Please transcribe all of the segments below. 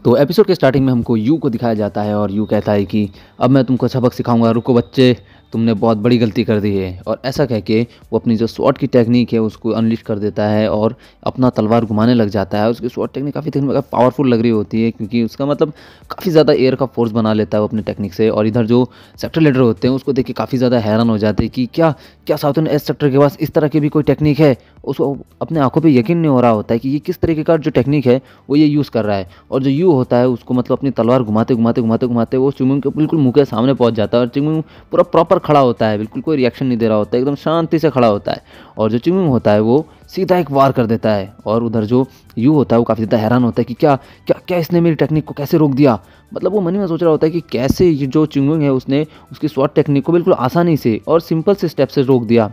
तो एपिसोड के स्टार्टिंग में हमको यू को दिखाया जाता है और यू कहता है कि अब मैं तुमको सबक सिखाऊंगा, रुको बच्चे, तुमने बहुत बड़ी गलती कर दी है। और ऐसा कह के वो अपनी जो स्वॉर्ड की टेक्निक है उसको अनलिस्ट कर देता है और अपना तलवार घुमाने लग जाता है। उसकी स्वॉर्ड टेक्निक काफ़ी देखने में पावरफुल लग रही होती है, क्योंकि उसका मतलब काफ़ी ज़्यादा एयर का फोर्स बना लेता है वो अपनी टेक्निक से। और इधर जो सेक्टर लीडर होते हैं उसको देख के काफ़ी ज़्यादा हैरान हो जाते हैं कि क्या क्या साउथर्न एस सेक्टर के पास इस तरह की भी कोई टेक्निक है। उसको अपने आंखों पे यकीन नहीं हो रहा होता है कि ये किस तरीके का जो टेक्निक है वो ये यूज़ कर रहा है। और जो यू होता है उसको मतलब अपनी तलवार घुमाते घुमाते घुमाते घुमाते वो चिंगमुंग के बिल्कुल मुंह के सामने पहुंच जाता है। और चिंगमुंग पूरा प्रॉपर खड़ा होता है, बिल्कुल कोई रिएक्शन नहीं दे रहा होता है, एकदम शांति से खड़ा होता है। और जो चिंगमुंग होता है वो सीधा एक वार कर देता है। और उधर जो यू होता है वो काफ़ी ज़्यादा हैरान होता है कि क्या क्या क्या इसने मेरी टेक्निक को कैसे रोक दिया। मतलब वो मन में सोच रहा होता है कि कैसे ये जो चिंगमुंग है उसने उसकी स्वॉर्ड टेक्निक को बिल्कुल आसानी से और सिंपल से स्टेप से रोक दिया।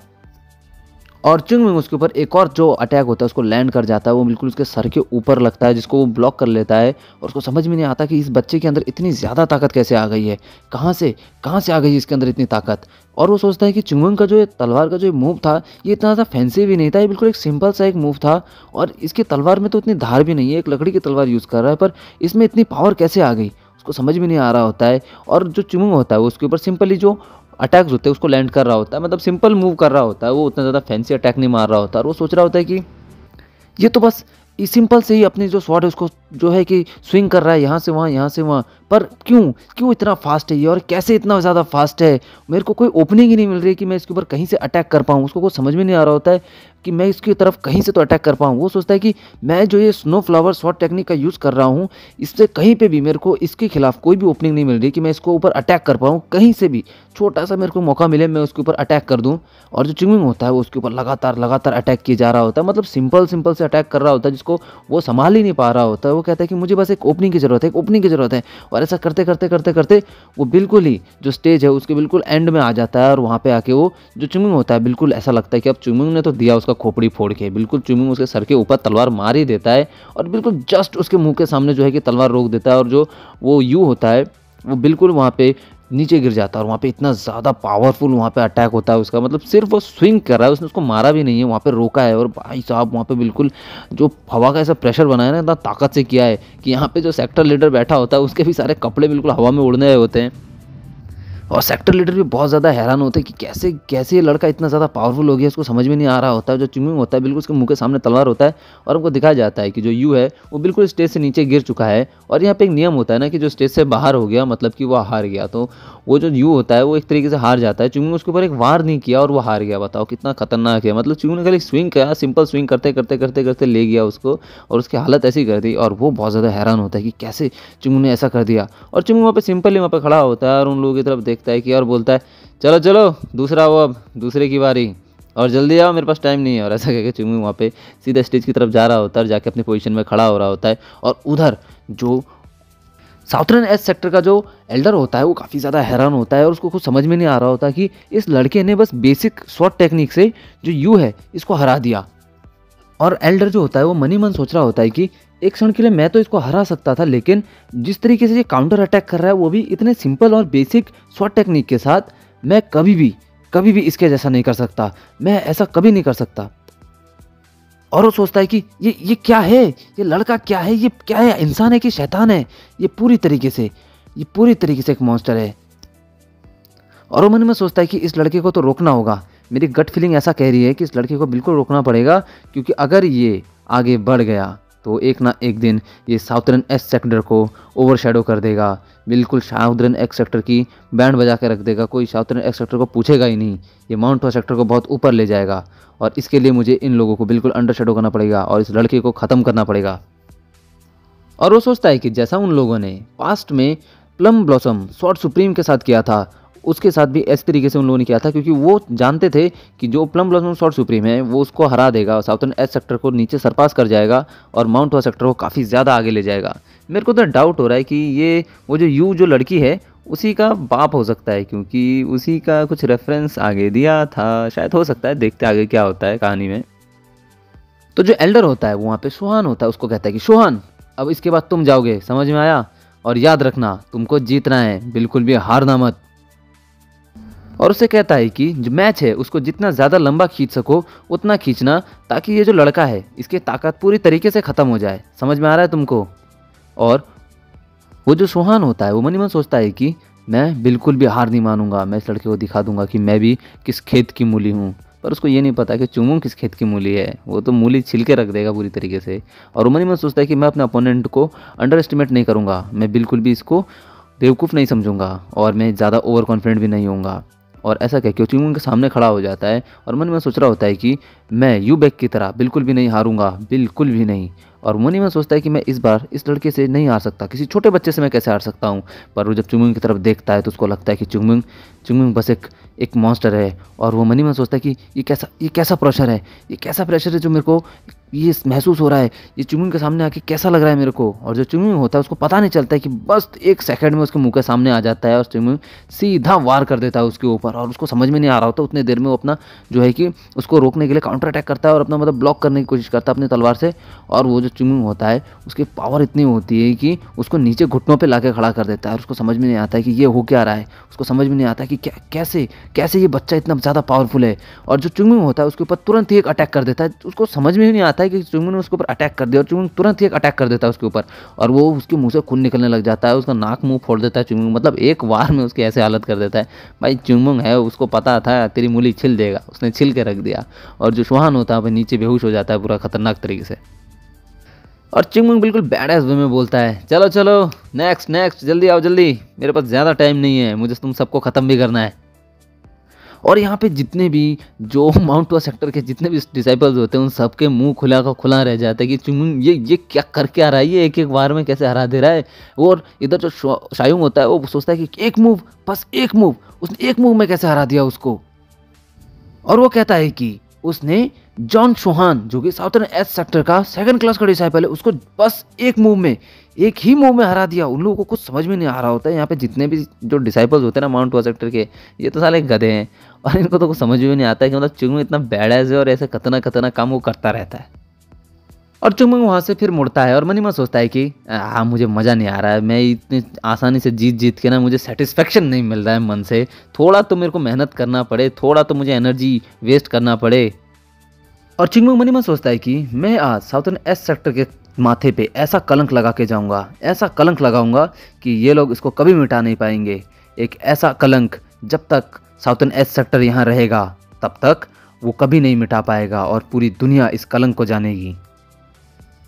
और चिंगमिंग उसके ऊपर एक और जो अटैक होता है उसको लैंड कर जाता है, वो बिल्कुल उसके सर के ऊपर लगता है, जिसको वो ब्लॉक कर लेता है। और उसको समझ में नहीं आता कि इस बच्चे के अंदर इतनी ज़्यादा ताकत कैसे आ गई है, कहाँ से आ गई इसके अंदर इतनी ताकत। और वो सोचता है कि चिंगमिंग का जो ये तलवार का जो मूव था ये इतना ज़्यादा फैंसी भी नहीं था, ये बिल्कुल एक सिंपल सा एक मूव था। और इसकी तलवार में तो इतनी धार भी नहीं है, एक लकड़ी की तलवार यूज़ कर रहा है, पर इसमें इतनी पावर कैसे आ गई उसको समझ में नहीं आ रहा होता है। और जो चिंगमिंग होता है वो उसके ऊपर सिंपली जो अटैक्स होते हैं उसको लैंड कर रहा होता है, मतलब सिंपल मूव कर रहा होता है, वो उतना ज़्यादा फैंसी अटैक नहीं मार रहा होता। और वो सोच रहा होता है कि ये तो बस इस सिंपल से ही अपनी जो स्वॉर्ड है उसको जो है कि स्विंग कर रहा है यहाँ से वहाँ यहाँ से वहाँ। पर क्यों क्यों इतना फास्ट है ये, और कैसे इतना ज़्यादा फास्ट है, मेरे को कोई ओपनिंग ही नहीं मिल रही कि मैं इसके ऊपर कहीं से अटैक कर पाऊँ। उसको कुछ समझ में नहीं आ रहा होता है कि मैं इसकी तरफ कहीं से तो अटैक कर पाऊँ। वो सोचता है कि मैं जो ये स्नो फ्लावर स्वॉर्ड टेक्निक का यूज़ कर रहा हूँ इससे कहीं पे भी मेरे को इसके खिलाफ कोई भी ओपनिंग नहीं मिल रही कि मैं इसको ऊपर अटैक कर पाऊँ, कहीं से भी छोटा सा मेरे को मौका मिले मैं उसके ऊपर अटैक कर दूँ। और जो चिंगमिंग होता है वो उसके ऊपर लगातार लगातार अटैक किए जा रहा होता है, मतलब सिंपल से अटैक कर रहा होता है जिसको वो संभाल ही नहीं पा रहा होता है। वो कहता है कि मुझे बस एक ओपनिंग की ज़रूरत है, एक ओपनिंग की ज़रूरत है। और ऐसा करते करते करते करते वो बिल्कुल ही जो स्टेज है उसके बिल्कुल एंड में आ जाता है। और वहाँ पे आके वो जो चिंगमिंग होता है बिल्कुल ऐसा लगता है कि अब चिंगमिंग ने तो दिया उसका खोपड़ी फोड़ के, बिल्कुल चिंगमिंग उसके सर के ऊपर तलवार मार ही देता है और बिल्कुल जस्ट उसके मुंह के सामने जो है कि तलवार रोक देता है। और जो वो यू होता है वो बिल्कुल वहाँ पे नीचे गिर जाता है। और वहाँ पे इतना ज़्यादा पावरफुल वहाँ पे अटैक होता है उसका, मतलब सिर्फ वो स्विंग कर रहा है, उसने उसको मारा भी नहीं है, वहाँ पे रोका है। और भाई साहब वहाँ पे बिल्कुल जो हवा का ऐसा प्रेशर बनाया ना, इतना ताकत से किया है कि यहाँ पे जो सेक्टर लीडर बैठा होता है उसके भी सारे कपड़े बिल्कुल हवा में उड़ने होते हैं। और सेक्टर लीडर भी बहुत ज़्यादा हैरान होते हैं कि कैसे कैसे ये लड़का इतना ज़्यादा पावरफुल हो गया, उसको समझ में नहीं आ रहा होता है। जो चिंगमिंग होता है बिल्कुल उसके मुंह के सामने तलवार होता है और हमको दिखाया जाता है कि जो यू है वो बिल्कुल स्टेज से नीचे गिर चुका है। और यहाँ पे एक नियम होता है ना कि जो स्टेज से बाहर हो गया मतलब कि वो हार गया, तो वो जो यू होता है वो एक तरीके से हार जाता है। चिंगमिंग उसके ऊपर एक वार नहीं किया और वो हार गया। बताओ कितना खतरनाक है, मतलब चिंगमिंग ने खाली स्विंग किया, सिंपल स्विंग करते करते करते करते ले गया उसको और उसकी हालत ऐसी कर दी। और वो बहुत ज़्यादा हैरान होता है कि कैसे चिंगमिंग ने ऐसा कर दिया। और चिंगमिंग वहाँ पे सिंपली वहाँ पे खड़ा होता है और उन लोगों की तरफ देखता है कि और बोलता है चलो चलो दूसरा वो, अब दूसरे की बारी, और जल्दी आओ मेरे पास टाइम नहीं है। और ऐसा कहकर चिंगमिंग वहाँ पे सीधा स्टेज की तरफ जा रहा होता है और जाके अपनी पोजीशन में खड़ा हो रहा होता है। और उधर जो साउथर्न एस सेक्टर का जो एल्डर होता है वो काफ़ी ज़्यादा हैरान होता है और उसको कुछ समझ में नहीं आ रहा होता कि इस लड़के ने बस बेसिक स्वॉर्ड टेक्निक से जो यू है इसको हरा दिया। और एल्डर जो होता है वो मनी मन सोच रहा होता है कि एक क्षण के लिए मैं तो इसको हरा सकता था, लेकिन जिस तरीके से ये काउंटर अटैक कर रहा है वो भी इतने सिंपल और बेसिक स्वॉर्ड टेक्निक के साथ, मैं कभी भी इसके जैसा नहीं कर सकता, मैं ऐसा कभी नहीं कर सकता। और वो सोचता है कि ये क्या है, ये लड़का क्या है, ये क्या है, इंसान है कि शैतान है, ये पूरी तरीके से एक मॉन्स्टर है। और वो मन में सोचता है कि इस लड़के को तो रोकना होगा, मेरी गट फीलिंग ऐसा कह रही है कि इस लड़के को बिल्कुल रोकना पड़ेगा, क्योंकि अगर ये आगे बढ़ गया तो एक ना एक दिन ये साउथर्न एस सेक्टर को ओवरशैडो कर देगा, बिल्कुल साउथर्न एक्स सेक्टर की बैंड बजा के रख देगा, कोई साउथर्न एक्स सेक्टर को पूछेगा ही नहीं, ये माउंट वा सेक्टर को बहुत ऊपर ले जाएगा। और इसके लिए मुझे इन लोगों को बिल्कुल अंडरशैडो करना पड़ेगा और इस लड़के को ख़त्म करना पड़ेगा। और वो सोचता है कि जैसा उन लोगों ने पास्ट में प्लम ब्लॉसम स्वॉर्ड सुप्रीम के साथ किया था, उसके साथ भी इस तरीके से उन लोगों ने किया था, क्योंकि वो जानते थे कि जो प्लम ब्लॉसम स्वॉर्ड सुप्रीम है वो उसको हरा देगा, साउथर्न एस सेक्टर को नीचे सरपास कर जाएगा और माउंट वा सेक्टर को काफ़ी ज़्यादा आगे ले जाएगा। मेरे को तो डाउट हो रहा है कि ये वो जो यू जो लड़की है उसी का बाप हो सकता है, क्योंकि उसी का कुछ रेफरेंस आगे दिया था, शायद हो सकता है, देखते आगे क्या होता है कहानी में। तो जो एल्डर होता है वो वहाँ पे सोहान होता है, उसको कहता है कि सोहान अब इसके बाद तुम जाओगे, समझ में आया, और याद रखना तुमको जीतना है, बिल्कुल भी हारना मत। और उससे कहता है कि जो मैच है उसको जितना ज़्यादा लंबा खींच सको उतना खींचना, ताकि ये जो लड़का है इसकी ताकत पूरी तरीके से ख़त्म हो जाए, समझ में आ रहा है तुमको। और वो जो सुहान होता है वो मन ही मन सोचता है कि मैं बिल्कुल भी हार नहीं मानूंगा, मैं इस लड़के को दिखा दूंगा कि मैं भी किस खेत की मूली हूँ। पर उसको ये नहीं पता कि चुंगमुंग किस खेत की मूली है, वो तो मूली छिल के रख देगा पूरी तरीके से। और वो मन ही मन सोचता है कि मैं अपने अपोनेंट को अंडर एस्टिमेट नहीं करूँगा, मैं बिल्कुल भी इसको बेवकूफ़ नहीं समझूंगा और मैं ज़्यादा ओवर कॉन्फिडेंट भी नहीं होऊंगा। और ऐसा कह के वो चुंगमुंग के सामने खड़ा हो जाता है और मन में सोच रहा होता है कि मैं यू बैक की तरह बिल्कुल भी नहीं हारूंगा, बिल्कुल भी नहीं। और मन ही में सोचता है कि मैं इस बार इस लड़के से नहीं हार सकता, किसी छोटे बच्चे से मैं कैसे हार सकता हूँ। पर वो जब चुंगमुंग की तरफ देखता है तो उसको लगता है कि चुंगमुंग चुंगमुंग बस एक मॉन्स्टर है। और वो मन ही में सोचता है कि ये कैसा प्रेशर है, ये कैसा प्रेशर है जो मेरे को ये महसूस हो रहा है, ये चुंगमुंग के सामने आके कैसा लग रहा है मेरे को। और जो चुंगमुंग होता है उसको पता नहीं चलता है कि बस एक सेकंड में उसके मुंह के सामने आ जाता है और चुंगमुंग सीधा वार कर देता है उसके ऊपर। और उसको समझ में नहीं आ रहा होता, उतने देर में वो अपना जो है कि उसको रोकने के लिए काउंटर अटैक करता है और अपना मतलब ब्लॉक करने की कोशिश करता है अपनी तलवार से। और वो जो चुंगमुंग होता है उसकी पावर इतनी होती है कि उसको नीचे घुटनों पे लाके खड़ा कर देता है। और उसको समझ में नहीं आता है कि ये हो क्या रहा है, उसको समझ में नहीं आता कि कैसे कैसे ये बच्चा इतना ज़्यादा पावरफुल है। और जो चुंगमुंग होता है उसके ऊपर तुरंत ही एक अटैक कर देता है। उसको समझ में ही नहीं आता है कि चुंगमुंग ने उसके ऊपर अटैक कर दिया और चुंगमुंग तुरंत ही एक अटैक कर देता है उसके ऊपर। और वो उसके मुंह से खून निकलने लग जाता है, उसका नाक मुंह फोड़ देता है चुंगमुंग, मतलब एक वार में उसकी ऐसे हालत कर देता है। भाई चुंगमुंग है, उसको पता था तेरी मूली छिल देगा, उसने छिल के रख दिया। और जो सुहान होता है वह नीचे बेहोश हो जाता है पूरा खतरनाक तरीके से। और चुंगमुंग बिल्कुल बैड वे में बोलता है, चलो चलो नेक्स्ट नेक्स्ट, जल्दी आओ जल्दी, मेरे पास ज़्यादा टाइम नहीं है, मुझे तुम सबको ख़त्म भी करना है। और यहाँ पे जितने भी जो माउंट टू सेक्टर के जितने भी डिसाइपल्स होते हैं उन सबके मुंह खुला का खुला रह जाता है कि चुंगमुंग ये क्या करके आ रहा है, ये एक एक बार में कैसे हरा दे रहा है। और इधर जो शायुंग होता है वो सोचता है कि एक मूव, बस एक मूव, उसने एक मूव में कैसे हरा दिया उसको। और वो कहता है कि उसने जॉन सुहान जो कि साउथर्न एस सेक्टर का सेकंड क्लास का डिसाइपल है उसको बस एक मूव में, एक ही मूव में हरा दिया। उन लोगों को कुछ समझ में नहीं आ रहा होता है। यहाँ पे जितने भी जो डिसाइपल्स होते हैं ना माउंट टू सेक्टर के, ये तो साले गधे हैं और इनको तो कुछ समझ में नहीं आता है कि मतलब चुंगमुंग इतना बैडएस है और ऐसे खतरनाक काम वो करता रहता है। और चुंगमुंग वहाँ से फिर मुड़ता है और मन ही मन सोचता है कि हाँ मुझे मज़ा नहीं आ रहा है, मैं इतनी आसानी से जीत के ना मुझे सेटिस्फेक्शन नहीं मिल रहा है मन से, थोड़ा तो मेरे को मेहनत करना पड़े, थोड़ा तो मुझे एनर्जी वेस्ट करना पड़े। और चुंगमुंग मन ही मन सोचता है कि मैं आज साउथर्न एस सेक्टर के माथे पे ऐसा कलंक लगा के जाऊंगा, ऐसा कलंक लगाऊंगा कि ये लोग इसको कभी मिटा नहीं पाएंगे। एक ऐसा कलंक जब तक साउथर्न एस सेक्टर यहाँ रहेगा तब तक वो कभी नहीं मिटा पाएगा और पूरी दुनिया इस कलंक को जानेगी।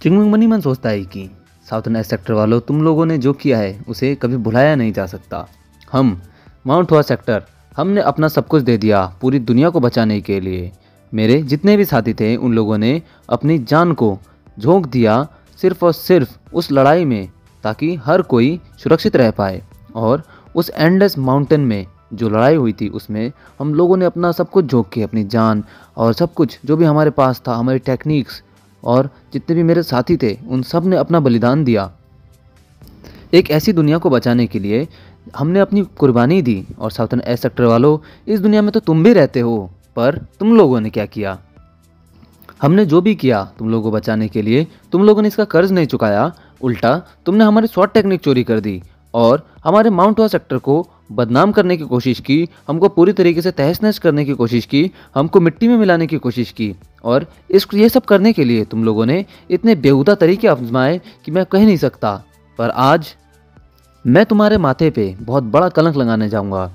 चुंगमुंग मन ही मन सोचता है कि साउथर्न एस सेक्टर वालों, तुम लोगों ने जो किया है उसे कभी भुलाया नहीं जा सकता। हम माउंट हुआ सेक्टर, हमने अपना सब कुछ दे दिया पूरी दुनिया को बचाने के लिए। मेरे जितने भी साथी थे उन लोगों ने अपनी जान को झोंक दिया सिर्फ और सिर्फ उस लड़ाई में, ताकि हर कोई सुरक्षित रह पाए। और उस एंडलेस माउंटेन में जो लड़ाई हुई थी उसमें हम लोगों ने अपना सब कुछ झोंक के, अपनी जान और सब कुछ जो भी हमारे पास था, हमारी टेक्निक्स और जितने भी मेरे साथी थे उन सब ने अपना बलिदान दिया एक ऐसी दुनिया को बचाने के लिए। हमने अपनी कुर्बानी दी। और साउथर्न एस सेक्टर वालों, इस दुनिया में तो तुम भी रहते हो, पर तुम लोगों ने क्या किया? हमने जो भी किया तुम लोगों को बचाने के लिए, तुम लोगों ने इसका कर्ज नहीं चुकाया, उल्टा तुमने हमारी स्वॉट टेक्निक चोरी कर दी और हमारे माउंट हुआ सेक्टर को बदनाम करने की कोशिश की, हमको पूरी तरीके से तहस नहस करने की कोशिश की, हमको मिट्टी में मिलाने की कोशिश की। और ये सब करने के लिए तुम लोगों ने इतने बेहुदा तरीके आजमाए कि मैं कह नहीं सकता। पर आज मैं तुम्हारे माथे पे बहुत बड़ा कलंक लगाने जाऊंगा।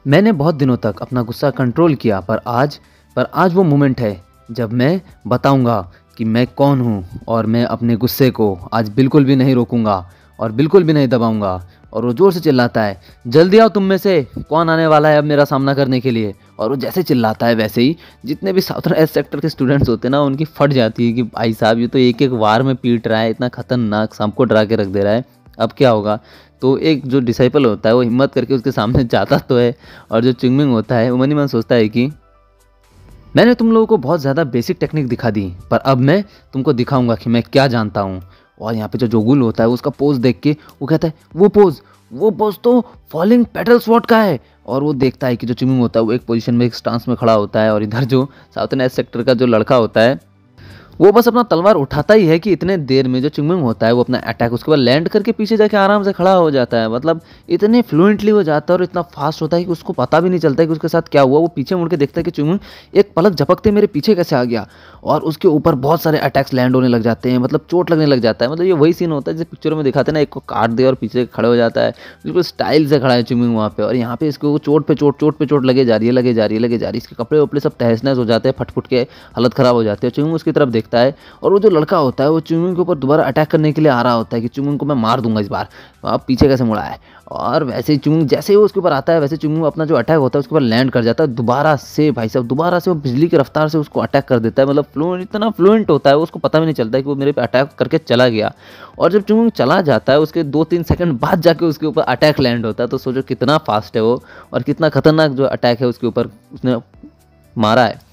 मैंने बहुत दिनों तक अपना गुस्सा कंट्रोल किया, पर आज वो मोमेंट है जब मैं बताऊंगा कि मैं कौन हूँ। और मैं अपने गुस्से को आज बिल्कुल भी नहीं रोकूंगा और बिल्कुल भी नहीं दबाऊंगा। और वो जोर से चिल्लाता है, जल्दी आओ, तुम में से कौन आने वाला है अब मेरा सामना करने के लिए। और वो जैसे चिल्लाता है वैसे ही जितने भी साउथर्न एस सेक्टर के स्टूडेंट्स होते हैं ना, उनकी फट जाती है कि भाई साहब ये तो एक एक वार में पीट रहा है, इतना खतरनाक, सबको डरा के रख दे रहा है, अब क्या होगा। तो एक जो डिसाइपल होता है वो हिम्मत करके उसके सामने जाता तो है। और जो चुंगमुंग होता है वो मन ही मन सोचता है कि मैंने तुम लोगों को बहुत ज़्यादा बेसिक टेक्निक दिखा दी, पर अब मैं तुमको दिखाऊंगा कि मैं क्या जानता हूँ। और यहाँ पे जो जोगुल होता है उसका पोज देख के वो कहता है, वो पोज तो फॉलिंग पेटल स्वॉर्ड का है। और वो देखता है कि जो चुंगमुंग होता है वो एक पोजीशन में, एक स्टांस में खड़ा होता है। और इधर जो साउथर्न एस सेक्टर का जो लड़का होता है वो बस अपना तलवार उठाता ही है कि इतने देर में जो चिंगमिंग होता है वो अपना अटैक उसके बाद लैंड करके पीछे जाके आराम से खड़ा हो जाता है। मतलब इतने फ्लुएंटली हो जाता है और इतना फास्ट होता है कि उसको पता भी नहीं चलता है कि उसके साथ क्या हुआ। वो पीछे मुड़ के देखता है कि चिंगमिंग एक पलक झपकते मेरे पीछे कैसे आ गया, और उसके ऊपर बहुत सारे अटैक्स लैंड होने लग जाते हैं, मतलब चोट लगने लग जाता है। मतलब ये वही सीन होता है जैसे पिक्चरों में दिखाते हैं ना, एक को काट दे और पीछे खड़े हो जाता है। बिल्कुल स्टाइल से खड़ा है चिंगमिंग वहाँ पे, और यहाँ पे इसको चोट पे चोट, चोट पे चोट लगे जा रही है, लगे जा रही है, लगे जा रही है। इसके कपड़े वपड़े सब तहस नहस हो जाते हैं, फट फुट के हालत खराब हो जाती है। चिंगमिंग उसकी तरफ देखता है और वो जो लड़का होता है वो चिंगमिंग के ऊपर दोबारा अटैक करने के लिए आ रहा होता है कि चिंगमिंग को मैं मार दूंगा इस बार। आप पीछे कैसे मुड़ा है, और वैसे ही चिंगमिंग जैसे ही वो उसके ऊपर आता है वैसे चिंगमिंग अपना जो अटैक होता है उसके ऊपर लैंड कर जाता है दोबारा से। भाई साहब दोबारा से वो बिजली की रफ्तार से उसको अटैक कर देता है। मतलब फ्लुएंट, इतना फ्लुएंट होता है उसको पता भी नहीं चलता है कि वो मेरे पे अटैक करके चला गया। और जब चिंगमिंग चला जाता है उसके 2-3 सेकंड बाद जाके उसके ऊपर अटैक लैंड होता है। तो सोचो कितना फास्ट है वो और कितना खतरनाक जो अटैक है उसके ऊपर उसने मारा है।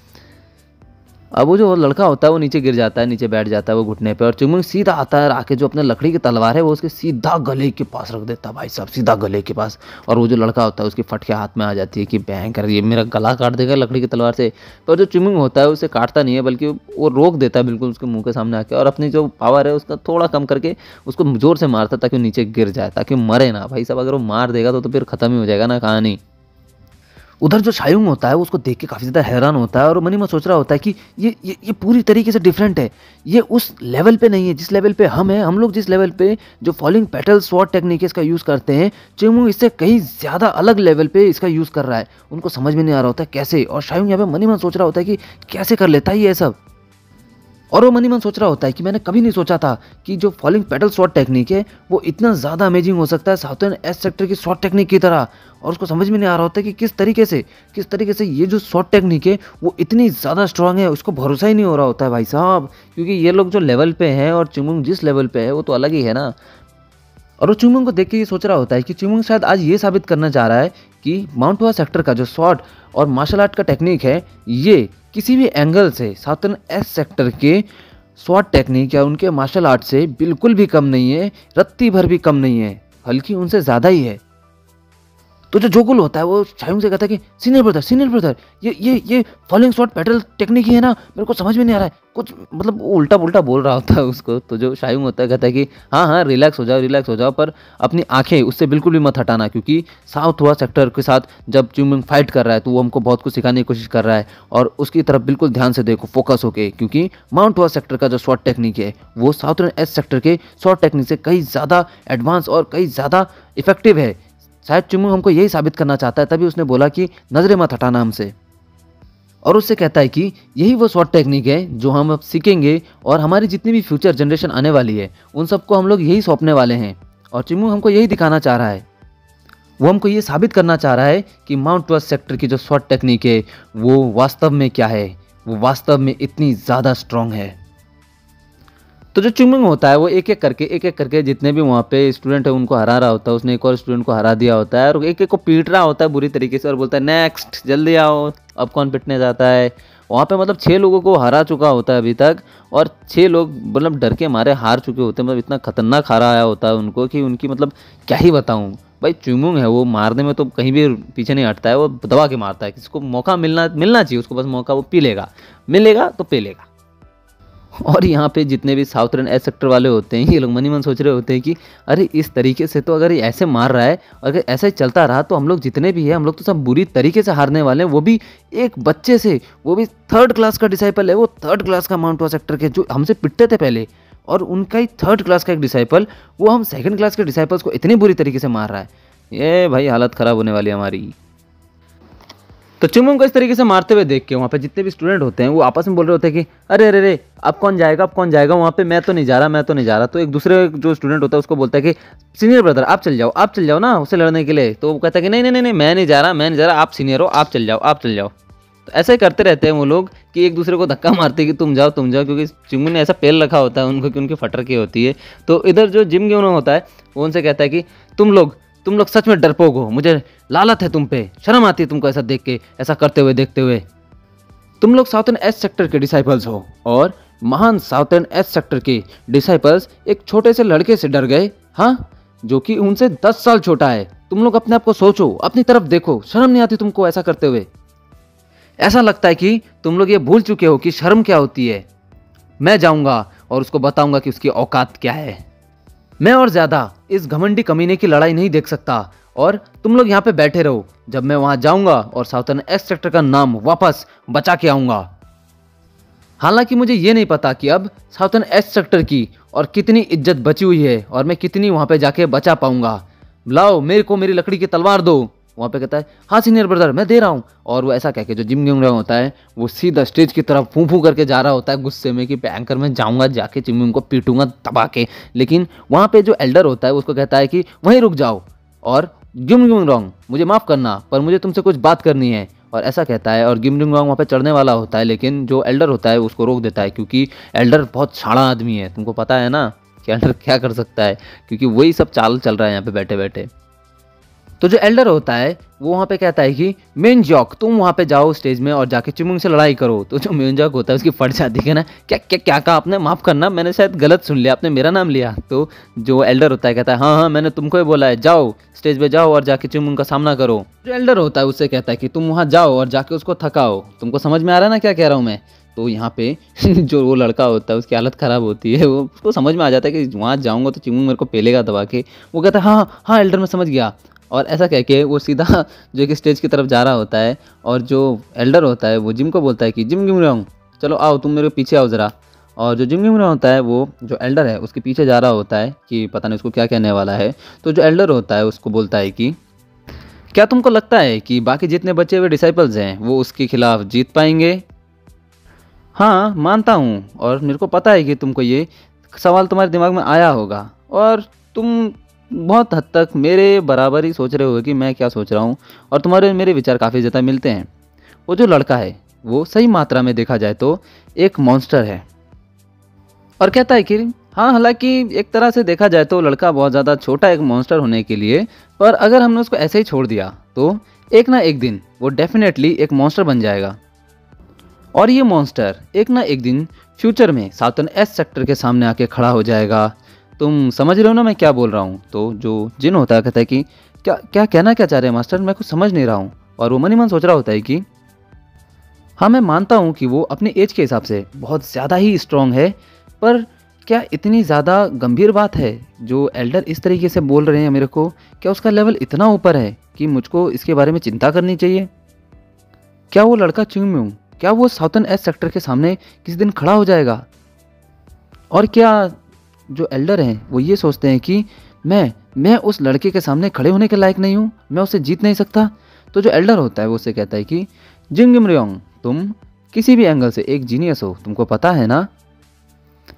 अब वो जो लड़का होता है वो नीचे गिर जाता है, नीचे बैठ जाता है वो घुटने पे, और चिंगमिंग सीधा आता है, आके जो अपने लकड़ी की तलवार है वो उसके सीधा गले के पास रख देता है। भाई साहब सीधा गले के पास, और वो जो लड़का होता है उसकी फट के हाथ में आ जाती है कि भयंकर ये मेरा गला काट देगा लकड़ी की तलवार से। पर जो चिंगमिंग होता है उसे काटता नहीं है, बल्कि वो रोक देता है बिल्कुल उसके मुंह के सामने आके, और अपनी जो पावर है उसका थोड़ा कम करके उसको जोर से मारता है ताकि वो नीचे गिर जाए, ताकि मरे ना। भाई साहब अगर वो मार देगा तो फिर खत्म ही हो जाएगा ना कहानी। उधर जो शायुंग होता है वो उसको देख के काफ़ी ज़्यादा हैरान होता है और मन ही मन सोच रहा होता है कि ये पूरी तरीके से डिफरेंट है। ये उस लेवल पे नहीं है जिस लेवल पे हम हैं। हम लोग जिस लेवल पे जो फॉलिंग पेटल स्वॉर्ड टेक्निक इसका यूज़ करते हैं, चिंगमिंग इससे कहीं ज़्यादा अलग लेवल पे इसका यूज़ कर रहा है। उनको समझ में नहीं आ रहा होता है कैसे, और शायुंग यहाँ पे मन ही मन सोच रहा होता है कि कैसे कर लेता है ये सब। और वो मन ही मन सोच रहा होता है कि मैंने कभी नहीं सोचा था कि जो फॉलिंग पेटल स्वॉर्ड टेक्निक है वो इतना ज़्यादा अमेजिंग हो सकता है साउथर्न एस सेक्टर की स्वॉर्ड टेक्निक की तरह। और उसको समझ में नहीं आ रहा होता है कि किस तरीके से ये जो स्वॉर्ड टेक्निक है वो इतनी ज़्यादा स्ट्रांग है। उसको भरोसा ही नहीं हो रहा होता है भाई साहब, क्योंकि ये लोग जो लेवल पे हैं और चिंगमिंग जिस लेवल पे है वो तो अलग ही है ना। और वो चिंगमिंग को देख के ये सोच रहा होता है कि चिंगमिंग शायद आज ये साबित करना चाह रहा है कि माउंट हुआ सेक्टर का जो स्वॉर्ड और मार्शल आर्ट का टेक्निक है ये किसी भी एंगल से साउथर्न एस सेक्टर के स्वॉर्ड टेक्निक या उनके मार्शल आर्ट से बिल्कुल भी कम नहीं है, रत्ती भर भी कम नहीं है, बल्कि उनसे ज़्यादा ही है। तो जो जोगुल होता है वो शायुंग से कहता है कि सीनियर ब्रदर ये फॉलिंग स्वॉर्ड पेटल टेक्निक ही है ना, मेरे को समझ में नहीं आ रहा है कुछ, मतलब वो उल्टा पुल्टा बोल रहा होता है उसको। तो जो शायुंग होता है कहता है कि हाँ रिलैक्स हो जाओ, पर अपनी आंखें उससे बिल्कुल भी मत हटाना, क्योंकि साउथ हुआ सेक्टर के साथ जब चिंगमिंग फाइट कर रहा है तो वो हमको बहुत कुछ सिखाने की कोशिश कर रहा है, और उसकी तरफ बिल्कुल ध्यान से देखो, फोकस होके, क्योंकि माउंट हुआ सेक्टर का जो स्वॉर्ड टेक्निक है वो साउथर्न एस सेक्टर के स्वॉर्ड टेक्निक से कहीं ज़्यादा एडवांस और कहीं ज़्यादा इफेक्टिव है। शायद चिंगमिंग हमको यही साबित करना चाहता है, तभी उसने बोला कि नजरें मत हटाना हमसे। और उससे कहता है कि यही वो स्वॉर्ड टेक्निक है जो हम अब सीखेंगे और हमारी जितनी भी फ्यूचर जनरेशन आने वाली है उन सबको हम लोग यही सौंपने वाले हैं। और चिंगमिंग हमको यही दिखाना चाह रहा है, वो हमको ये साबित करना चाह रहा है कि माउंट वेस्ट सेक्टर की जो स्वॉर्ड टेक्निक है वो वास्तव में क्या है, वो वास्तव में इतनी ज़्यादा स्ट्रांग है। तो जो चिंगमिंग होता है वो एक एक करके जितने भी वहाँ पे स्टूडेंट है उनको हरा रहा होता है। उसने एक और स्टूडेंट को हरा दिया होता है और एक एक को पीट रहा होता है बुरी तरीके से, और बोलता है नेक्स्ट जल्दी आओ, अब कौन पिटने जाता है। वहाँ पे मतलब 6 लोगों को हरा चुका होता है अभी तक, और 6 लोग मतलब डर के मारे हार चुके होते हैं। मतलब इतना खतरनाक हारा आया होता है उनको कि उनकी मतलब क्या ही बताऊँ भाई। चिंगमिंग है वो मारने में तो कहीं भी पीछे नहीं हटता है, वो दबा के मारता है। किसी को मौका मिलना चाहिए उसको, बस मौका वो पी लेगा, मिलेगा तो पी लेगा। और यहाँ पे जितने भी साउथर्न एस सेक्टर वाले होते हैं ये लोग मन ही मन सोच रहे होते हैं कि अरे इस तरीके से तो अगर ये ऐसे मार रहा है और अगर ऐसा ही चलता रहा तो हम लोग जितने भी हैं हम लोग तो सब बुरी तरीके से हारने वाले हैं। वो भी एक बच्चे से, वो भी 3rd क्लास का डिसाइपल है, वो 3rd क्लास का माउंट हुआ सेक्टर के जो हमसे पिटते थे पहले, और उनका ही 3rd क्लास का एक डिसाइपल, वो हम 2nd क्लास के डिसाइपल्स को इतनी बुरी तरीके से मार रहा है। ये भाई हालत ख़राब होने वाली है हमारी। तो चिंगमिंग को इस तरीके से मारते हुए देख के वहाँ पे जितने भी स्टूडेंट होते हैं वो आपस में बोल रहे होते हैं कि अरे अब कौन जाएगा वहाँ पे, मैं तो नहीं जा रहा। तो एक दूसरे जो स्टूडेंट होता है उसको बोलता है कि सीनियर ब्रदर आप चल जाओ ना उससे लड़ने के लिए। तो वो कहता है कि नहीं मैं नहीं जा रहा, आप सीनियर हो, आप चल जाओ। तो ऐसा ही करते रहते हैं वो लोग कि एक दूसरे को धक्का मारते हैं कि तुम जाओ, क्योंकि चिंगमिंग ने ऐसा पेल रखा होता है उनको कि उनकी फटर की होती है। तो इधर जो जिम ग्योनो होता है वो उनसे कहता है कि तुम लोग सच में डरपोक हो, मुझे लालत है तुम पे, शर्म आती है तुमको ऐसा देख के, ऐसा करते हुए देखते हुए। तुम लोग साउथर्न एस सेक्टर के डिसाइपल्स हो, और महान साउथर्न एस सेक्टर के डिसाइपल्स एक छोटे से लड़के से डर गए, हाँ, जो कि उनसे 10 साल छोटा है। तुम लोग अपने आप को सोचो, अपनी तरफ देखो, शर्म नहीं आती तुमको ऐसा करते हुए? ऐसा लगता है कि तुम लोग ये भूल चुके हो कि शर्म क्या होती है। मैं जाऊंगा और उसको बताऊंगा कि उसकी औकात क्या है। मैं और ज्यादा इस घमंडी कमीने की लड़ाई नहीं देख सकता और तुम लोग यहाँ पे बैठे रहो जब मैं वहां जाऊंगा और साउथर्न एक्स सेक्टर का नाम वापस बचा के आऊंगा। हालांकि मुझे ये नहीं पता कि अब साउथर्न एक्स सेक्टर की और कितनी इज्जत बची हुई है और मैं कितनी वहां पे जाके बचा पाऊंगा। लाओ मेरे को मेरी लकड़ी की तलवार दो। वहां पे कहता है हाँ सीनियर ब्रदर मैं दे रहा हूँ। और वो ऐसा कह के जो जिम गिम होता है वो सीधा स्टेज की तरफ फूं फूं करके जा रहा होता है गुस्से में कि एंकर मैं जाऊंगा जाके जिम को पीटूंगा दबा के। लेकिन वहां पे जो एल्डर होता है उसको कहता है कि वहीं रुक जाओ और गिम गिम रॉन्ग मुझे माफ करना पर मुझे तुमसे कुछ बात करनी है। और ऐसा कहता है और गिम गिम रॉन्ग वहाँ पे चढ़ने वाला होता है लेकिन जो एल्डर होता है उसको रोक देता है क्योंकि एल्डर बहुत शाणा आदमी है। तुमको पता है ना कि एल्डर क्या कर सकता है क्योंकि वही सब चाल चल रहा है यहाँ पे बैठे बैठे। तो जो एल्डर होता है वो वहाँ पे कहता है कि मेनजॉक तुम वहाँ पे जाओ स्टेज में और जाके चिमुंग से लड़ाई करो। तो जो मेनजॉक होता है उसकी फट जाती है ना क्या क्या क्या कहा आपने, माफ़ करना मैंने शायद गलत सुन लिया, आपने मेरा नाम लिया। तो जो एल्डर होता है कहता है हाँ हाँ मैंने तुमको ही बोला है, जाओ स्टेज पे जाओ और जाके चिमुंग का सामना करो। जो एल्डर होता है उससे कहता है कि तुम वहाँ जाओ और जाके उसको थकाओ। तुमको समझ में आ रहा है ना क्या कह रहा हूँ मैं। तो यहाँ पे जो वो लड़का होता है उसकी हालत ख़राब होती है, वो उसको समझ में आ जाता है कि वहाँ जाऊँगा तो चिमुंग मेरे को पेलेगा दबा के। वो कहता है हाँ हाँ एल्डर मैं समझ गया। और ऐसा कह के वो सीधा जो कि स्टेज की तरफ जा रहा होता है और जो एल्डर होता है वो जिम को बोलता है कि जिम गिम रॉन्ग चलो आओ तुम मेरे पीछे आओ ज़रा। और जो जिम गिम रॉन्ग होता है वो जो एल्डर है उसके पीछे जा रहा होता है कि पता नहीं उसको क्या कहने वाला है। तो जो एल्डर होता है उसको बोलता है कि क्या तुमको लगता है कि बाकी जितने बचे हुए डिसाइपल्स हैं वो उसके खिलाफ जीत पाएंगे। हाँ मानता हूँ और मेरे को पता है कि तुमको ये सवाल तुम्हारे दिमाग में आया होगा और तुम बहुत हद तक मेरे बराबर ही सोच रहे हो कि मैं क्या सोच रहा हूँ और तुम्हारे मेरे विचार काफ़ी ज़्यादा मिलते हैं। वो जो लड़का है वो सही मात्रा में देखा जाए तो एक मॉन्स्टर है और कहता है कि हाँ हालांकि एक तरह से देखा जाए तो लड़का बहुत ज़्यादा छोटा एक मॉन्स्टर होने के लिए, पर अगर हमने उसको ऐसे ही छोड़ दिया तो एक ना एक दिन वो डेफिनेटली एक मॉन्स्टर बन जाएगा। और ये मॉन्स्टर एक ना एक दिन फ्यूचर में साउथर्न एस सेक्टर के सामने आके खड़ा हो जाएगा। तुम समझ रहे हो ना मैं क्या बोल रहा हूँ। तो जो जिन होता है कहता है कि क्या क्या कहना क्या चाह रहे हैं मास्टर, मैं कुछ समझ नहीं रहा हूँ। और वो मन ही मन सोच रहा होता है कि हाँ मैं मानता हूँ कि वो अपने एज के हिसाब से बहुत ज़्यादा ही स्ट्रांग है, पर क्या इतनी ज़्यादा गंभीर बात है जो एल्डर इस तरीके से बोल रहे हैं मेरे को, क्या उसका लेवल इतना ऊपर है कि मुझको इसके बारे में चिंता करनी चाहिए। क्या वो लड़का चिंगम्यूंग क्या वो साउथर्न एस सेक्टर के सामने किसी दिन खड़ा हो जाएगा। और क्या जो एल्डर हैं वो ये सोचते हैं कि मैं उस लड़के के सामने खड़े होने के लायक नहीं हूँ, मैं उससे जीत नहीं सकता। तो जो एल्डर होता है वो उससे कहता है कि जिंगिम रियोंग तुम किसी भी एंगल से एक जीनियस हो, तुमको पता है ना।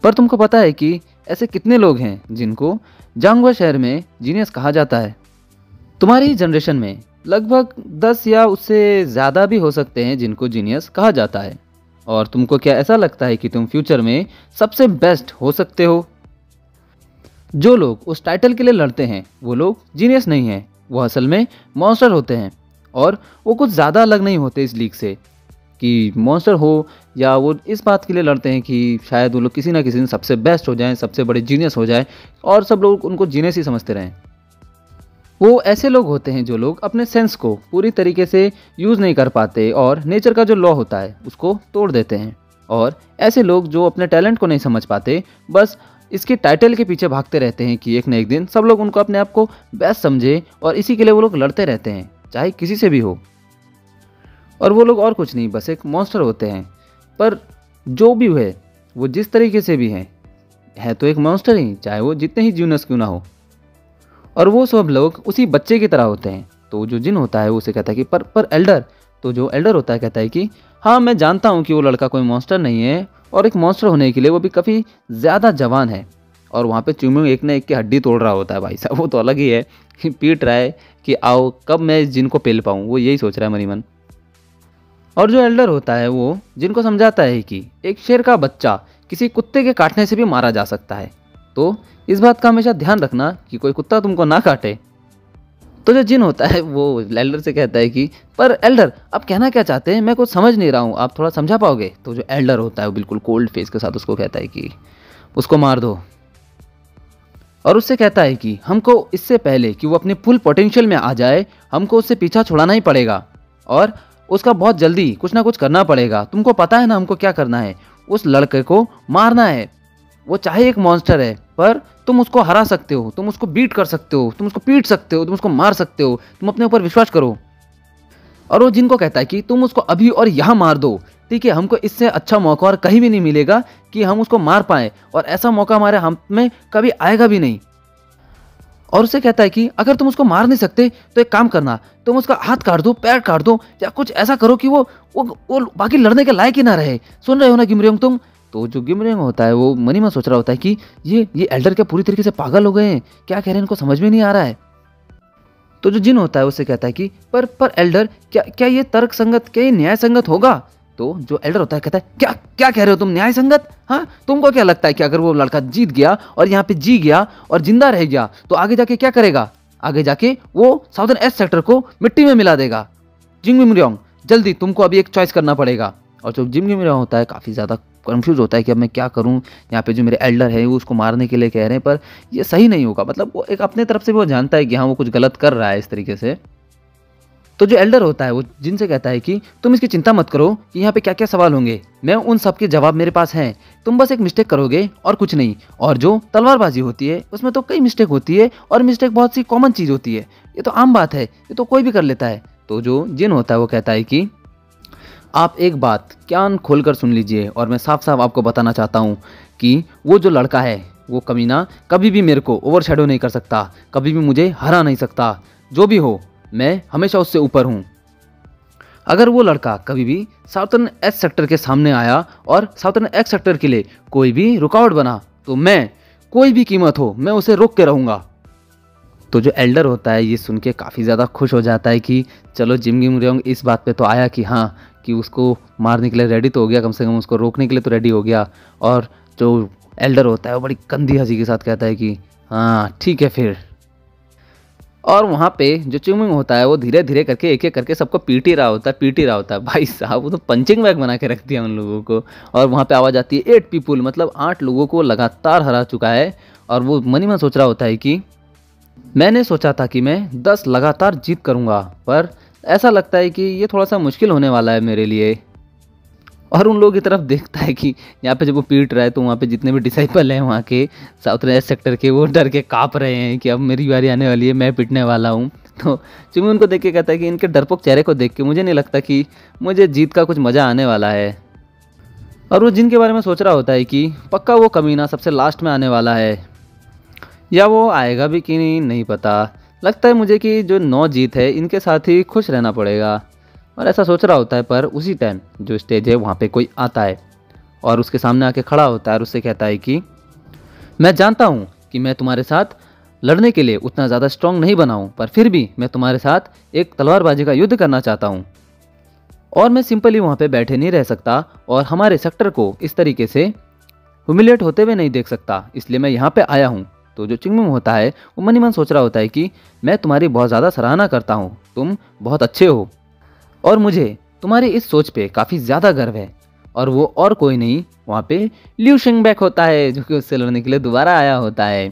पर तुमको पता है कि ऐसे कितने लोग हैं जिनको जांगवा शहर में जीनियस कहा जाता है। तुम्हारी जनरेशन में लगभग 10 या उससे ज़्यादा भी हो सकते हैं जिनको जीनियस कहा जाता है। और तुमको क्या ऐसा लगता है कि तुम फ्यूचर में सबसे बेस्ट हो सकते हो। जो लोग उस टाइटल के लिए लड़ते हैं वो लोग जीनियस नहीं हैं, वो असल में मॉन्स्टर होते हैं। और वो कुछ ज़्यादा अलग नहीं होते इस लीग से कि मॉन्स्टर हो, या वो इस बात के लिए लड़ते हैं कि शायद वो लोग किसी ना किसी दिन सबसे बेस्ट हो जाएं, सबसे बड़े जीनियस हो जाएं और सब लोग उनको जीनियस ही समझते रहें। वो ऐसे लोग होते हैं जो लोग अपने सेंस को पूरी तरीके से यूज़ नहीं कर पाते और नेचर का जो लॉ होता है उसको तोड़ देते हैं। और ऐसे लोग जो अपने टैलेंट को नहीं समझ पाते, बस इसके टाइटल के पीछे भागते रहते हैं कि एक न एक दिन सब लोग उनको अपने आप को बेस्ट समझे, और इसी के लिए वो लोग लड़ते रहते हैं चाहे किसी से भी हो। और वो लोग और कुछ नहीं, बस एक मॉन्स्टर होते हैं। पर जो भी है वो जिस तरीके से भी है तो एक मॉन्स्टर ही, चाहे वो जितने ही जीनियस क्यों ना हो। और वो सब लोग उसी बच्चे की तरह होते हैं। तो जो जिन होता है वो उसे कहता है कि पर एल्डर। तो जो एल्डर होता है कहता है कि हाँ मैं जानता हूँ कि वो लड़का कोई मॉन्स्टर नहीं है, और एक मॉन्स्टर होने के लिए वो भी काफ़ी ज़्यादा जवान है। और वहाँ पे च्यूमिंग एक ना एक की हड्डी तोड़ रहा होता है भाई साहब, वो तो अलग ही है कि पीट रहा है कि आओ कब मैं इस जिन को पेल पाऊँ, वो यही सोच रहा है मनी मन। और जो एल्डर होता है वो जिनको समझाता है कि एक शेर का बच्चा किसी कुत्ते के काटने से भी मारा जा सकता है, तो इस बात का हमेशा ध्यान रखना कि कोई कुत्ता तुमको ना काटे। तो जो जिन होता है वो एल्डर से कहता है कि पर एल्डर आप कहना क्या चाहते हैं, मैं कुछ समझ नहीं रहा हूँ, आप थोड़ा समझा पाओगे। तो जो एल्डर होता है वो बिल्कुल कोल्ड फेस के साथ उसको कहता है कि उसको मार दो। और उससे कहता है कि हमको इससे पहले कि वो अपने फुल पोटेंशियल में आ जाए, हमको उससे पीछा छुड़ाना ही पड़ेगा और उसका बहुत जल्दी कुछ ना कुछ करना पड़ेगा। तुमको पता है ना हमको क्या करना है। उस लड़के को मारना है। वो चाहे एक मॉन्स्टर है, पर तुम उसको हरा सकते हो, तुम उसको बीट कर सकते हो, तुम उसको पीट सकते हो, तुम उसको मार सकते हो, तुम अपने ऊपर विश्वास करो। और वो जिन को कहता है कि तुम उसको अभी और यहाँ मार दो, ठीक है, हमको इससे अच्छा मौका और कहीं भी नहीं मिलेगा कि हम उसको मार पाएं, और ऐसा मौका हमारे हम में कभी आएगा भी नहीं। और उसे कहता है कि अगर तुम उसको मार नहीं सकते तो एक काम करना, तुम उसका हाथ काट दो, पैर काट दो, या कुछ ऐसा करो कि वो बाकी लड़ने के लायक ही ना रहे। सुन रहे हो ना गिमरियोंग तुम? तो जो गिमरियोंग होता है वो मन ही में सोच रहा होता है कि ये एल्डर क्या पूरी तरीके से पागल हो गए हैं, क्या कह रहे हैं, इनको समझ में नहीं आ रहा है। तो जो जिन होता है उससे कहता है कि पर एल्डर, क्या ये तर्क संगत, क्या ये न्याय संगत होगा? तो जो एल्डर होता है कहता है क्या क्या कह रहे हो तुम, न्याय संगत? हाँ, तुमको क्या लगता है कि अगर वो लड़का जीत गया और यहाँ पे जी गया और जिंदा रह गया तो आगे जाके क्या करेगा? आगे जाके वो साउदर्न एस सेक्टर को मिट्टी में मिला देगा। जिंग मिमरियोंग, जल्दी तुमको अभी एक चॉइस करना पड़ेगा। और जो जिंग मिमरियोंग होता है काफ़ी ज़्यादा कंफ्यूज होता है कि अब मैं क्या करूं। यहाँ पे जो मेरे एल्डर है वो उसको मारने के लिए कह रहे हैं, पर ये सही नहीं होगा। मतलब वो एक अपने तरफ से वो जानता है कि हाँ वो कुछ गलत कर रहा है इस तरीके से। तो जो एल्डर होता है वो जिनसे कहता है कि तुम इसकी चिंता मत करो कि यहाँ पे क्या क्या सवाल होंगे, मैं उन सब के जवाब मेरे पास हैं, तुम बस एक मिस्टेक करोगे और कुछ नहीं। और जो तलवारबाजी होती है उसमें तो कई मिस्टेक होती है, और मिस्टेक बहुत सी कॉमन चीज़ होती है, ये तो आम बात है, ये तो कोई भी कर लेता है। तो जो जिन होता है वो कहता है कि आप एक बात कान खोलकर सुन लीजिए, और मैं साफ साफ आपको बताना चाहता हूँ कि वो जो लड़का है वो कमीना कभी भी मेरे को ओवरशैडो नहीं कर सकता, कभी भी मुझे हरा नहीं सकता। जो भी हो, मैं हमेशा उससे ऊपर हूँ। अगर वो लड़का कभी भी साउथर्न एस सेक्टर के सामने आया और साउथर्न एक्स सेक्टर के लिए कोई भी रुकावट बना, तो मैं, कोई भी कीमत हो, मैं उसे रोक के रहूँगा। तो जो एल्डर होता है ये सुन के काफ़ी ज़्यादा खुश हो जाता है कि चलो जिम गिमरियोंग इस बात पे तो आया कि हाँ, कि उसको मारने के लिए रेडी तो हो गया, कम से कम उसको रोकने के लिए तो रेडी हो गया। और जो एल्डर होता है वो बड़ी गंदी हंसी के साथ कहता है कि हाँ ठीक है फिर। और वहाँ पे जो चिंगमिंग होता है वो धीरे धीरे करके एक एक करके सबको पीट ही रहा होता है, पीट ही रहा होता है। भाई साहब वो तो पंचिंग बैग बना के रख दिया उन लोगों को। और वहाँ पे आवाज़ आती है 8 पीपुल, मतलब 8 लोगों को लगातार हरा चुका है। और वो मन ही मन सोच रहा होता है कि मैंने सोचा था कि मैं 10 लगातार जीत करूँगा, पर ऐसा लगता है कि ये थोड़ा सा मुश्किल होने वाला है मेरे लिए। और उन लोगों की तरफ देखता है कि यहाँ पे जब वो पीट रहा है तो वहाँ पे जितने भी डिसाइपल हैं वहाँ के साउथ वेस्ट सेक्टर के, वो डर के काँप रहे हैं कि अब मेरी बारी आने वाली है, मैं पिटने वाला हूँ। तो चिमू उनको देख के कहता है कि इनके डरपोक चेहरे को देख के मुझे नहीं लगता कि मुझे जीत का कुछ मज़ा आने वाला है। और वो जिनके बारे में सोच रहा होता है कि पक्का वो कमीना सबसे लास्ट में आने वाला है, या वो आएगा भी कि नहीं पता। लगता है मुझे कि जो 9 जीत है इनके साथ ही खुश रहना पड़ेगा। और ऐसा सोच रहा होता है, पर उसी टाइम जो स्टेज है वहाँ पे कोई आता है और उसके सामने आके खड़ा होता है और उससे कहता है कि मैं जानता हूँ कि मैं तुम्हारे साथ लड़ने के लिए उतना ज़्यादा स्ट्रांग नहीं बना हूँ, पर फिर भी मैं तुम्हारे साथ एक तलवारबाजी का युद्ध करना चाहता हूँ। और मैं सिंपली वहाँ पे बैठे नहीं रह सकता और हमारे सेक्टर को इस तरीके से ह्यूमिलेट होते हुए नहीं देख सकता, इसलिए मैं यहाँ पे आया हूँ। तो जो चिंगमिंग होता है वो मन ही मन सोच रहा होता है कि मैं तुम्हारी बहुत ज़्यादा सराहना करता हूँ, तुम बहुत अच्छे हो और मुझे तुम्हारी इस सोच पे काफ़ी ज़्यादा गर्व है। और वो और कोई नहीं, वहाँ पे ल्यू शिंगबैक होता है जो कि उससे लड़ने के लिए दोबारा आया होता है।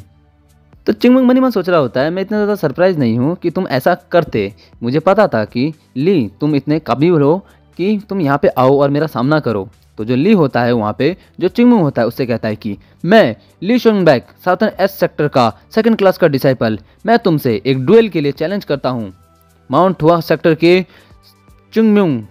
तो चिंगमिंग मन ही मन सोच रहा होता है, मैं इतना ज़्यादा सरप्राइज नहीं हूँ कि तुम ऐसा करते। मुझे पता था कि ली तुम इतने काबिल हो कि तुम यहाँ पे आओ और मेरा सामना करो। तो जो ली होता है वहाँ पे जो चिंगमिंग होता है उससे कहता है कि मैं ली शिंगबैक साउथर्न एस सेक्टर का 2nd क्लास का डिसाइपल, मैं तुमसे एक डुएल के लिए चैलेंज करता हूँ, माउंट हुआ सेक्टर के चिंगमिंग।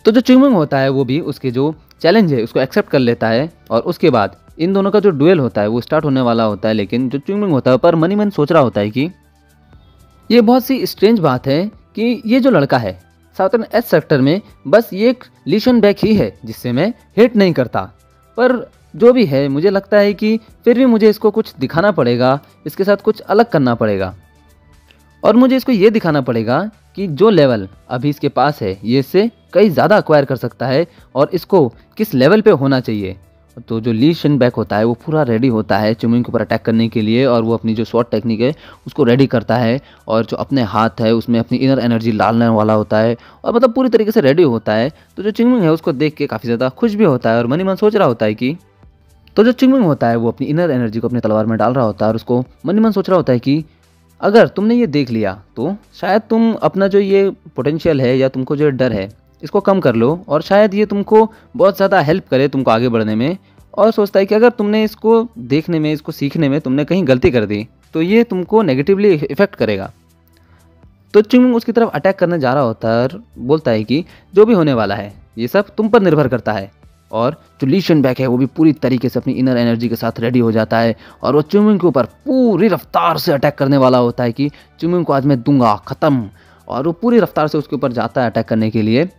तो जो चिंगमिंग होता है वो भी उसके जो चैलेंज है उसको एक्सेप्ट कर लेता है और उसके बाद इन दोनों का जो डुएल होता है वो स्टार्ट होने वाला होता है। लेकिन जो चिंगमिंग होता है पर मन ही मन सोच रहा होता है कि ये बहुत सी स्ट्रेंज बात है कि ये जो लड़का है साउथर्न एस सेक्टर में बस ये एक ली शिंगबैक ही है जिससे मैं हेट नहीं करता, पर जो भी है मुझे लगता है कि फिर भी मुझे इसको कुछ दिखाना पड़ेगा, इसके साथ कुछ अलग करना पड़ेगा और मुझे इसको ये दिखाना पड़ेगा कि जो लेवल अभी इसके पास है ये इससे कई ज़्यादा अक्वायर कर सकता है और इसको किस लेवल पे होना चाहिए। तो जो ली शिंगबैक होता है वो पूरा रेडी होता है चिंगमिंग के ऊपर अटैक करने के लिए और वो अपनी जो शॉर्ट टेक्निक है उसको रेडी करता है और जो अपने हाथ है उसमें अपनी इनर एनर्जी डालने वाला होता है और मतलब पूरी तरीके से रेडी होता है। तो जो चिंगमिंग है उसको देख के काफ़ी ज़्यादा खुश भी होता है और मन ही मन सोच रहा होता है कि तो जो चिंगमिंग होता है वो अपनी इनर एनर्जी को अपनी तलवार में डाल रहा होता है और उसको मन ही मन सोच रहा होता है कि अगर तुमने ये देख लिया तो शायद तुम अपना जो ये पोटेंशियल है या तुमको जो डर है इसको कम कर लो और शायद ये तुमको बहुत ज़्यादा हेल्प करे तुमको आगे बढ़ने में। और सोचता है कि अगर तुमने इसको देखने में, इसको सीखने में तुमने कहीं गलती कर दी तो ये तुमको नेगेटिवली इफ़ेक्ट करेगा। तो चिंगमुंग उसकी तरफ अटैक करने जा रहा होता है और बोलता है कि जो भी होने वाला है ये सब तुम पर निर्भर करता है। और जो ली शन बैक है वो भी पूरी तरीके से अपनी इनर एनर्जी के साथ रेडी हो जाता है और वो चिंगमुंग के ऊपर पूरी रफ्तार से अटैक करने वाला होता है कि चिंगमुंग को आज मैं दूंगा ख़त्म। और वो पूरी रफ्तार से उसके ऊपर जाता है अटैक करने के लिए।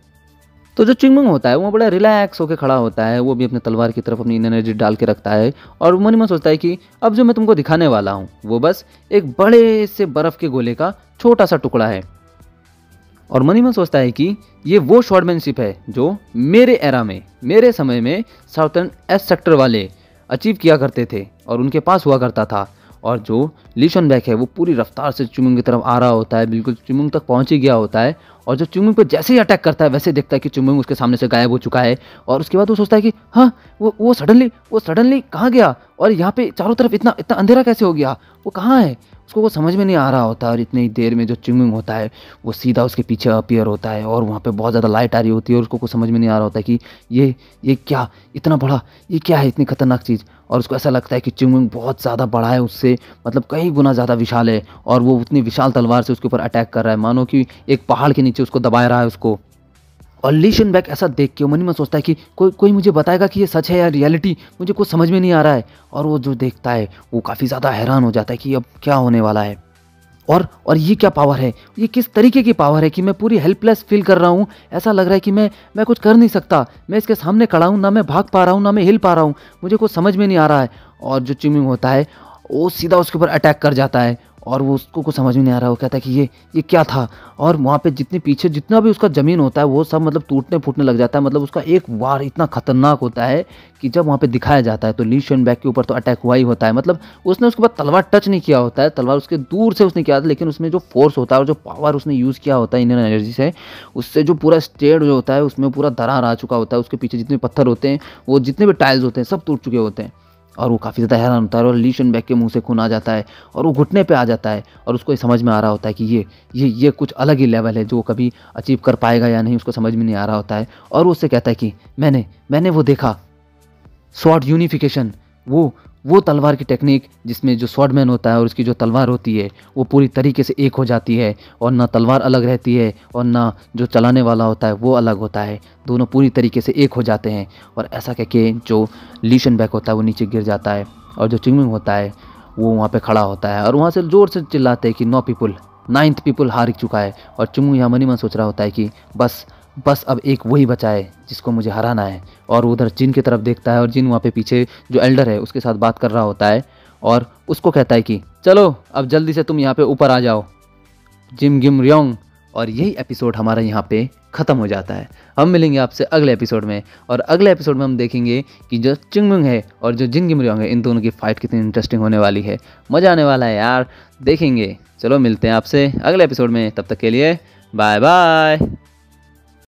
तो जो चिंगमुंग होता है वो बड़ा रिलैक्स होकर खड़ा होता है, वो भी अपने तलवार की तरफ अपनी एनर्जी डाल के रखता है और मन ही मन सोचता है कि अब जो मैं तुमको दिखाने वाला हूँ वो बस एक बड़े से बर्फ़ के गोले का छोटा सा टुकड़ा है। और मन ही मन सोचता है कि ये वो शॉर्टमैनशिप है जो मेरे एरा में, मेरे समय में साउथर्न एस सेक्टर वाले अचीव किया करते थे और उनके पास हुआ करता था। और जो ली शन बैक है वो पूरी रफ्तार से चिंगमुंग की तरफ आ रहा होता है, बिल्कुल चिंगमुंग तक पहुंच ही गया होता है। और जो चिंगमुंग पे जैसे ही अटैक करता है वैसे देखता है कि चिंगमुंग उसके सामने से गायब हो चुका है। और उसके बाद वो सोचता है कि हाँ, वो सडनली कहाँ गया और यहाँ पे चारों तरफ इतना इतना अंधेरा कैसे हो गया, वो कहाँ है, उसको वो समझ में नहीं आ रहा होता। और इतनी देर में जो चिंगमुंग होता है वो सीधा उसके पीछे अपीयर होता है और वहाँ पे बहुत ज़्यादा लाइट आ रही होती है और उसको कुछ समझ में नहीं आ रहा होता कि ये क्या इतना बड़ा, ये क्या है इतनी खतरनाक चीज़। और उसको ऐसा लगता है कि चिंगमुंग बहुत ज़्यादा बड़ा है उससे, मतलब कई गुना ज़्यादा विशाल है और वो उतनी विशाल तलवार से उसके ऊपर अटैक कर रहा है मानो कि एक पहाड़ के नीचे उसको दबा रहा है उसको। और ली शन बैक ऐसा देख के मन ही मन सोचता है कि कोई मुझे बताएगा कि ये सच है या रियलिटी, मुझे कुछ समझ में नहीं आ रहा है। और वो जो देखता है वो काफ़ी ज़्यादा हैरान हो जाता है कि अब क्या होने वाला है और ये क्या पावर है, ये किस तरीके की पावर है कि मैं पूरी हेल्पलेस फील कर रहा हूँ। ऐसा लग रहा है कि मैं कुछ कर नहीं सकता, मैं इसके सामने खड़ा हूँ, ना मैं भाग पा रहा हूँ ना मैं हिल पा रहा हूँ, मुझे कुछ समझ में नहीं आ रहा है। और जो चिंगमुंग होता है वो सीधा उसके ऊपर अटैक कर जाता है और वो उसको कुछ समझ में नहीं आ रहा। वो कहता है कि ये क्या था। और वहाँ पे जितने पीछे जितना भी उसका ज़मीन होता है वो सब मतलब टूटने फूटने लग जाता है। मतलब उसका एक वार इतना खतरनाक होता है कि जब वहाँ पे दिखाया जाता है तो ली शन बैक के ऊपर तो अटैक हुआ ही होता है। मतलब उसने उसके बाद तलवार टच नहीं किया होता है, तलवार उसके दूर से उसने किया था, लेकिन उसमें जो फोर्स होता है और जो पावर उसने यूज़ किया होता है इनर एनर्जी से, उससे जो पूरा स्टेट जो होता है उसमें पूरा दरार आ चुका होता है। उसके पीछे जितने पत्थर होते हैं, वो जितने भी टाइल्स होते हैं, सब टूट चुके होते हैं। और वो काफ़ी ज़्यादा हैरान होता है और ली शन बैक के मुंह से खून आ जाता है और वो घुटने पे आ जाता है। और उसको ये समझ में आ रहा होता है कि ये कुछ अलग ही लेवल है जो वो कभी अचीव कर पाएगा या नहीं, उसको समझ में नहीं आ रहा होता है। और वो उससे कहता है कि मैंने वो देखा स्वॉर्ड यूनिफिकेशन, वो तलवार की टेक्निक जिसमें जो स्वॉर्डमैन होता है और उसकी जो तलवार होती है वो पूरी तरीके से एक हो जाती है और ना तलवार अलग रहती है और ना जो चलाने वाला होता है वो अलग होता है, दोनों पूरी तरीके से एक हो जाते हैं। और ऐसा कह के जो ली शन बैक होता है वो नीचे गिर जाता है और जो चिंगमुंग होता है वो वहाँ पे खड़ा होता है और वहाँ से ज़ोर से चिल्लाते हैं कि 9 पीपल, 9th पीपल हार चुका है। और चिंगमुंग यहाँ मन ही मन सोच रहा होता है कि बस अब एक वही बचा है जिसको मुझे हराना है। और उधर जिन की तरफ देखता है और जिन वहाँ पे पीछे जो एल्डर है उसके साथ बात कर रहा होता है और उसको कहता है कि चलो अब जल्दी से तुम यहाँ पे ऊपर आ जाओ, जिम गिम रियोंग। और यही एपिसोड हमारा यहाँ पे ख़त्म हो जाता है। हम मिलेंगे आपसे अगले एपिसोड में और अगले एपिसोड में हम देखेंगे कि जो चिंगमुंग है और जो जिन गिम रियोंग है इन दोनों की फ़ाइट कितनी इंटरेस्टिंग होने वाली है। मज़ा आने वाला है यार, देखेंगे। चलो मिलते हैं आपसे अगले एपिसोड में, तब तक के लिए बाय बाय।